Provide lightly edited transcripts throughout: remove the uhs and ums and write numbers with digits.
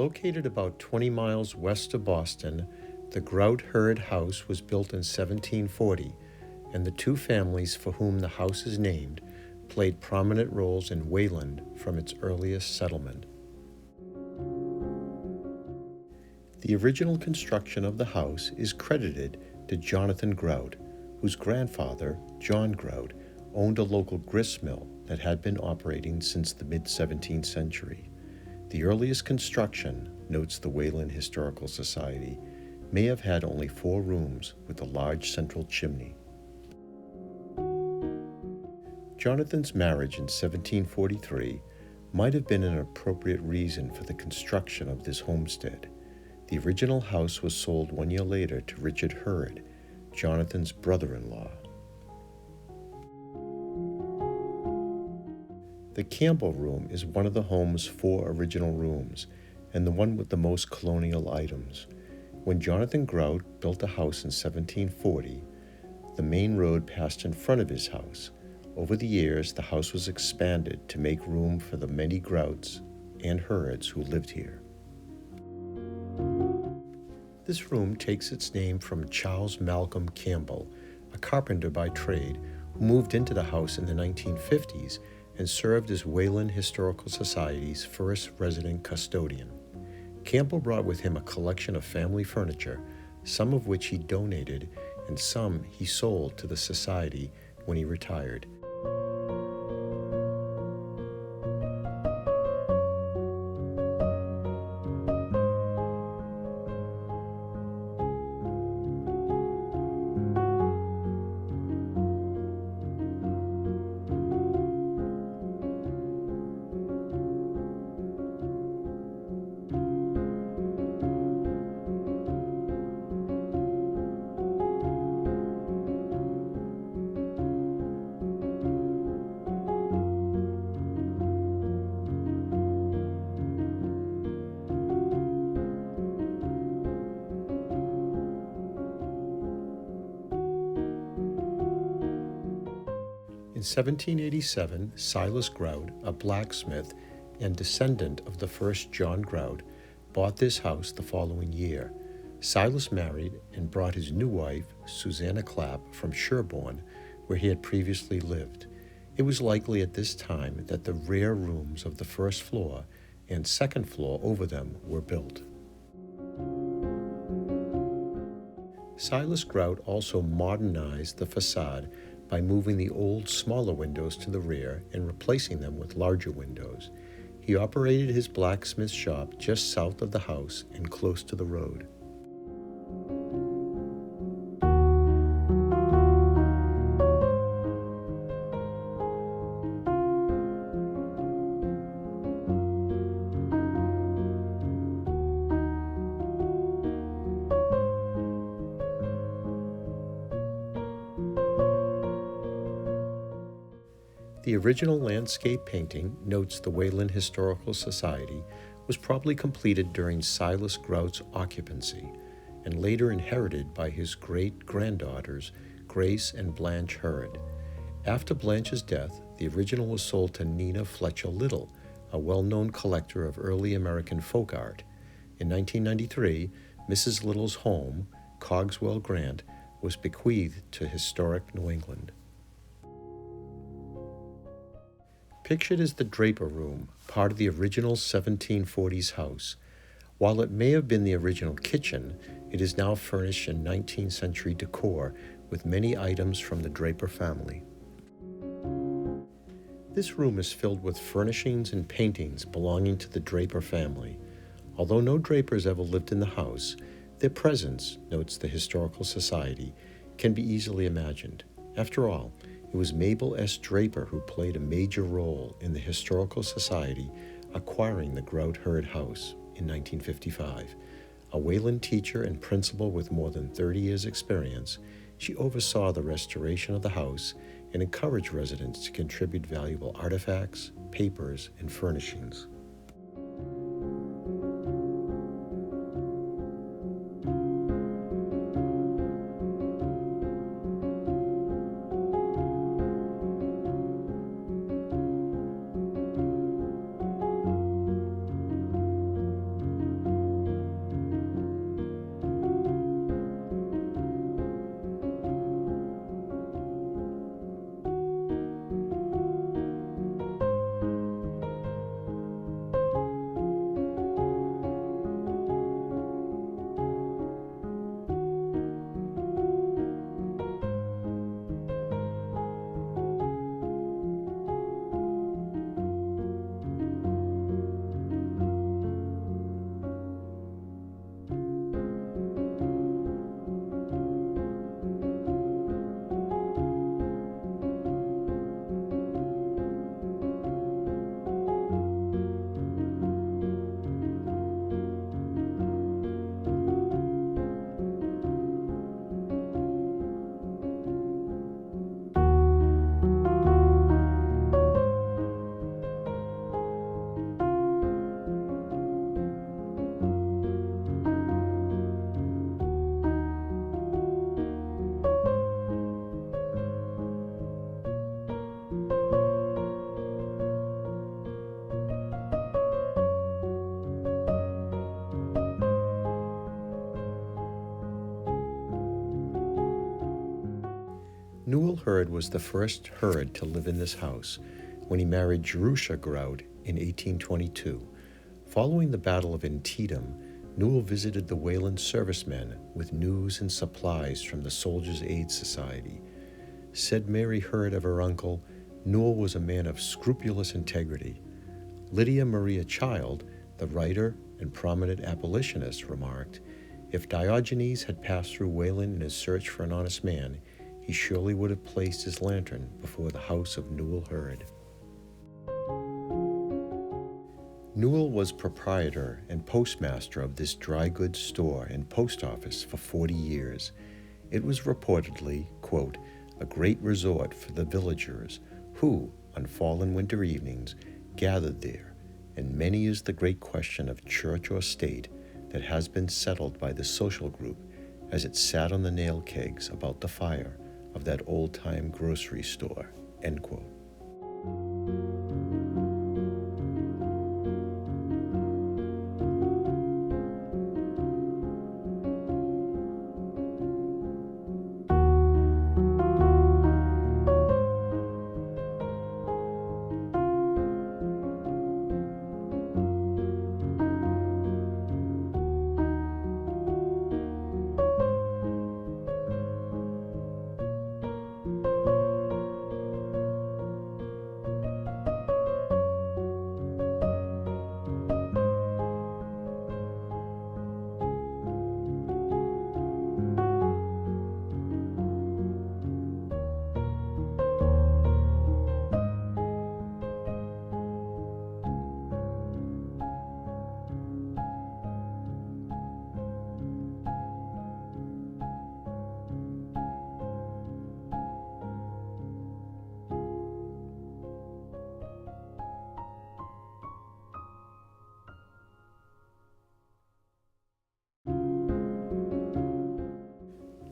Located about 20 miles west of Boston, the Grout-Heard House was built in 1740, and the two families for whom the house is named played prominent roles in Wayland from its earliest settlement. The original construction of the house is credited to Jonathan Grout, whose grandfather, John Grout, owned a local grist mill that had been operating since the mid-17th century. The earliest construction, notes the Wayland Historical Society, may have had only 4 rooms with a large central chimney. Jonathan's marriage in 1743 might have been an appropriate reason for the construction of this homestead. The original house was sold 1 year later to Richard Heard, Jonathan's brother-in-law. The Campbell Room is one of the home's 4 original rooms and the one with the most colonial items. When Jonathan Grout built a house in 1740, the main road passed in front of his house. Over the years, the house was expanded to make room for the many Grouts and Heards who lived here. This room takes its name from Charles Malcolm Campbell, a carpenter by trade who moved into the house in the 1950s and served as Wayland Historical Society's first resident custodian. Campbell brought with him a collection of family furniture, some of which he donated and some he sold to the society when he retired. In 1787, Silas Grout, a blacksmith and descendant of the first John Grout, bought this house the following year. Silas married and brought his new wife, Susanna Clapp, from Sherborne, where he had previously lived. It was likely at this time that the rear rooms of the first floor and second floor over them were built. Silas Grout also modernized the facade by moving the old, smaller windows to the rear and replacing them with larger windows. He operated his blacksmith shop just south of the house and close to the road. The original landscape painting, notes the Wayland Historical Society, was probably completed during Silas Grout's occupancy and later inherited by his great-granddaughters, Grace and Blanche Heard. After Blanche's death, the original was sold to Nina Fletcher Little, a well-known collector of early American folk art. In 1993, Mrs. Little's home, Cogswell Grant, was bequeathed to historic New England. Pictured is the Draper Room, part of the original 1740s house. While it may have been the original kitchen, it is now furnished in 19th century decor with many items from the Draper family. This room is filled with furnishings and paintings belonging to the Draper family. Although no Drapers ever lived in the house, their presence, notes the Historical Society, can be easily imagined. After all, it was Mabel S. Draper who played a major role in the Historical Society acquiring the Grout-Heard House in 1955. A Wayland teacher and principal with more than 30 years' experience, she oversaw the restoration of the house and encouraged residents to contribute valuable artifacts, papers, and furnishings. Heard was the first Heard to live in this house when he married Jerusha Grout in 1822. Following the Battle of Antietam, Newell visited the Wayland servicemen with news and supplies from the Soldiers' Aid Society. Said Mary Heard of her uncle, Newell was a man of scrupulous integrity. Lydia Maria Child, the writer and prominent abolitionist, remarked, "If Diogenes had passed through Wayland in his search for an honest man, he surely would have placed his lantern before the house of Newell Heard." Newell was proprietor and postmaster of this dry goods store and post office for 40 years. It was reportedly, quote, a great resort for the villagers who, on fall and winter evenings, gathered there, and many is the great question of church or state that has been settled by the social group as it sat on the nail kegs about the fire of that old-time grocery store, end quote.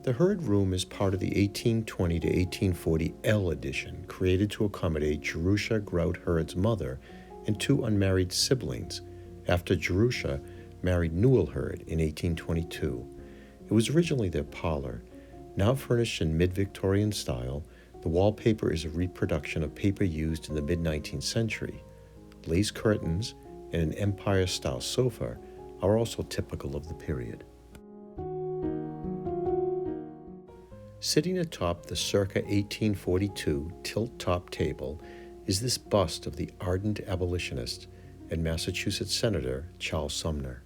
The Heard Room is part of the 1820 to 1840 L edition, created to accommodate Jerusha Grout-Heard's mother and two unmarried siblings, after Jerusha married Newell Heard in 1822. It was originally their parlor. Now furnished in mid-Victorian style, the wallpaper is a reproduction of paper used in the mid-19th century. Lace curtains and an Empire-style sofa are also typical of the period. Sitting atop the circa 1842 tilt-top table is this bust of the ardent abolitionist and Massachusetts Senator Charles Sumner.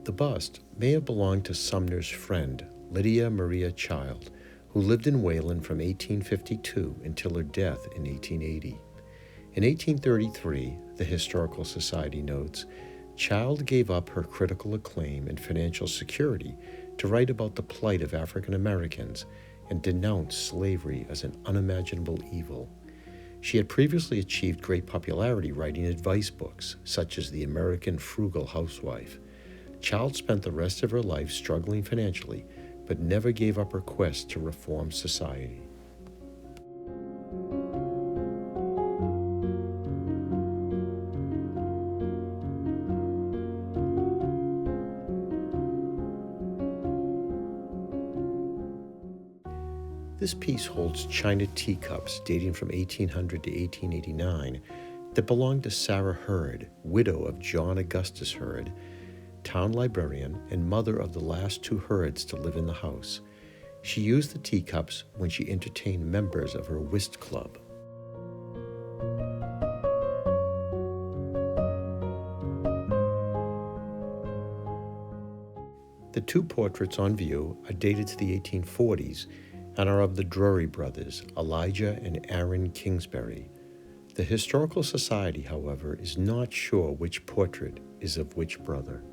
The bust may have belonged to Sumner's friend, Lydia Maria Child, who lived in Wayland from 1852 until her death in 1880. In 1833, the Historical Society notes, Child gave up her critical acclaim and financial security to write about the plight of African Americans and denounce slavery as an unimaginable evil. She had previously achieved great popularity writing advice books, such as The American Frugal Housewife. Child spent the rest of her life struggling financially, but never gave up her quest to reform society. This piece holds china teacups dating from 1800 to 1889 that belonged to Sarah Heard, widow of John Augustus Heard, town librarian and mother of the last two Heards to live in the house. She used the teacups when she entertained members of her whist club. The two portraits on view are dated to the 1840s and are of the Drury brothers, Elijah and Aaron Kingsbury. The Historical Society, however, is not sure which portrait is of which brother.